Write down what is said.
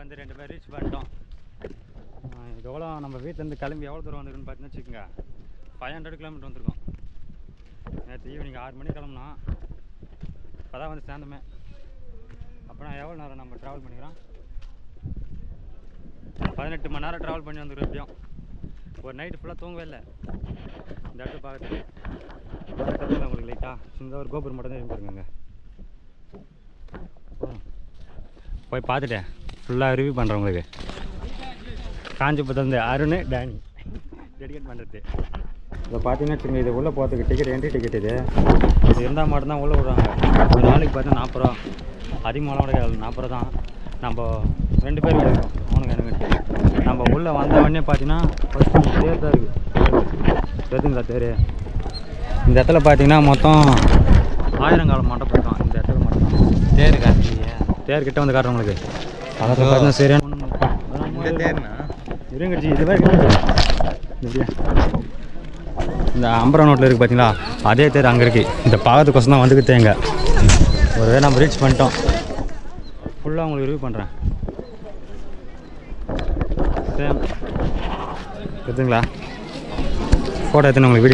வந்து 2 பேர் ரீச் பண்ணிட்டோம். இது எவ்வளோ நம்ம வீட்டிலேருந்து கிளம்பி எவ்வளோ தூரம் வந்துருக்குன்னு பார்த்தீங்கன்னா வச்சுக்கோங்க, 500 கிலோமீட்டர் வந்திருக்கோம். நேற்று ஈவினிங் 6 மணிக்கு கிளம்புனா இப்போ தான் வந்து சேர்ந்தோமே. அப்போனா எவ்வளோ நேரம் நம்ம ட்ராவல் பண்ணிக்கிறோம்? 18 மணி நேரம் ட்ராவல் பண்ணி வந்துருக்கோம். எப்படியும் ஒரு நைட்டு ஃபுல்லாக தூங்கவே இல்லை. இந்த இடத்த பார்க்குறது உங்களுக்கு லைட்டாக இந்த ஒரு கோபுரம் மட்டும் தான் இருந்துருக்குங்க. போய் பார்த்துட்டேன், ஃபுல்லாக ரிவ்யூ பண்ணுறேன் உங்களுக்கு. காஞ்சிபுரத்துலேருந்து அருண் டேனி டெடிகேட் பண்ணுறது. இதை பார்த்தீங்கன்னா வச்சுங்க, இது உள்ளே போகிறதுக்கு டிக்கெட், என்ட்ரி டிக்கெட் இது இருந்தால் மட்டும்தான் உள்ளே விடுறாங்க. ஒரு நாளைக்கு பார்த்தா 40 ரூபா, அதிகமாகலாம் கூட 40 ரூபா தான். நம்ம 2 பேர் கிடைக்கும் அவனுக்கு எனக்கு. நம்ம உள்ளே வந்த உடனே பார்த்தீங்கன்னா ஃபஸ்ட்டு தேர் தான் இருக்குது. தெரியுதுங்களா தேர்? இந்த இடத்துல பார்த்தீங்கன்னா மொத்தம் 1000 காலம் மண்டபம் இருக்கான். இந்த இடத்துல மட்டும் தேர் காட்டுறீங்க, தேர் கிட்ட வந்து காட்டுறேன் உங்களுக்கு. அதை பார்த்தீங்கன்னா சரியான இருங்கச்சி இதுவே எப்படியா இந்த அம்பரா நோட்டில் இருக்குது பார்த்தீங்களா, அதே தேர் அங்கே இருக்குது. இந்த பாகத்துக்கோசம் தான் வந்துக்கிட்டே எங்க ஒருவே நம்ம ரீச் பண்ணிட்டோம். ஃபுல்லாக உங்களுக்கு ரிவ்யூ பண்ணுறேன். சேம் இருக்குதுங்களா? ஃபோட்டோ எடுத்துன்னு உங்களுக்கு வீடியோ